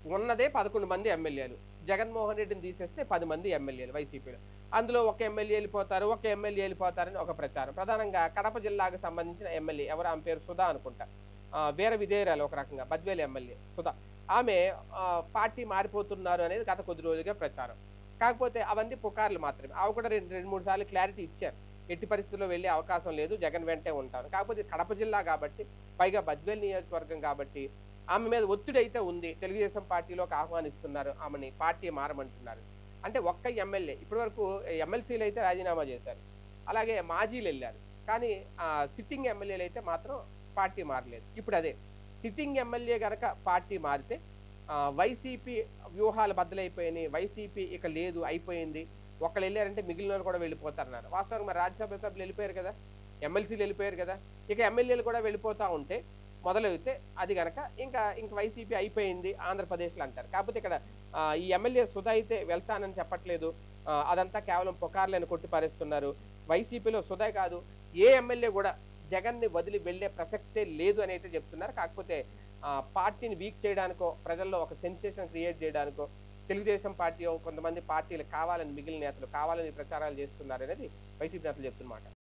ఉన్నదే 11 మంది ఎమ్మెల్యేలు. జగన్మోహన్ రెడ్డిని తీసేస్తే 10 మంది ఎమ్మెల్యేలు వైసీపీలో. అందులో ఒక ఎమ్మెల్యే ఎళ్ళిపోతారు, ఒక ఎమ్మెల్యే ఎళ్ళిపోతారని ఒక ప్రచారం. ప్రధానంగా కడప జిల్లాకు సంబంధించిన ఎమ్మెల్యే ఎవరు ఆమె పేరు సుధా అనుకుంటా. వీర విధేయురాలు ఒక రకంగా బద్వేలు ఎమ్మెల్యే సుధా. ఆమె పార్టీ మారిపోతున్నారు అనేది గత కొద్ది రోజులుగా ప్రచారం. కాకపోతే అవన్నీ పుకార్లు మాత్రమే. ఆమె కూడా 2, 3 సార్లు క్లారిటీ ఇచ్చారు. ఎట్టి పరిస్థితుల్లో వెళ్ళే అవకాశం లేదు. జగన్ వెంటే ఉంటాను. కాకపోతే కడప జిల్లా గాబట్టి, పైగా బద్వేలు నియోజకవర్గం గాబట్టి, ఆమె మీద ఒత్తిడైతే ఉంది. తెలుగుదేశం పార్టీలోకి ఆహ్వానిస్తున్నారు ఆమెని. పార్టీ మారమంటున్నారు. అంటే ఒక్క ఎమ్మెల్యే ఇప్పటివరకు ఎమ్మెల్సీలైతే రాజీనామా చేశారు. అలాగే మాజీలెళ్లారు. కానీ సిట్టింగ్ ఎమ్మెల్యేలైతే మాత్రం పార్టీ మారలేదు. ఇప్పుడదే సిట్టింగ్ ఎమ్మెల్యే గనక పార్టీ మారితే వైసీపీ వ్యూహాలు బద్దలైపోయినాయి. వైసీపీ ఇక లేదు అయిపోయింది. ఒకళ్ళెళ్లారంటే మిగిలినోళ్ళు కూడా వెళ్ళిపోతారన్నారు. వాస్తవంగా మరి రాజ్యసభ సభ్యులు ఎళ్ళిపోయారు కదా! ఎమ్మెల్సీలు ఎళ్ళిపోయారు కదా! ఇక ఎమ్మెల్యేలు కూడా వెళ్ళిపోతా ఉంటే మొదలైతే అది గనక ఇంక వైసీపీ అయిపోయింది ఆంధ్రప్రదేశ్‌లో అంటారు. కాకపోతే ఇక్కడ ఈ ఎమ్మెల్యే సుధా అయితే వెళ్తానని చెప్పట్లేదు. అదంతా కేవలం పుకార్లని కొట్టి పారేస్తున్నారు. వైసీపీలో సుధా కాదు ఏ ఎమ్మెల్యే గూడా జగన్‌ని వదిలి వెళ్ళే ప్రసక్తే లేదు అని అయితే చెప్తున్నారు. కాకపోతే పార్టీని వీక్ చేయడానికో, ప్రజల్లో ఒక సెన్సేషన్ క్రియేట్ చేయడానికో, తెలుగుదేశం పార్టీయో కొంతమంది పార్టీలు కావాలని మిగిలిన నేతలు కావాలని ప్రచారాలు చేస్తున్నారనేది వైసీపీ నేతలు చెప్తున్నమాట.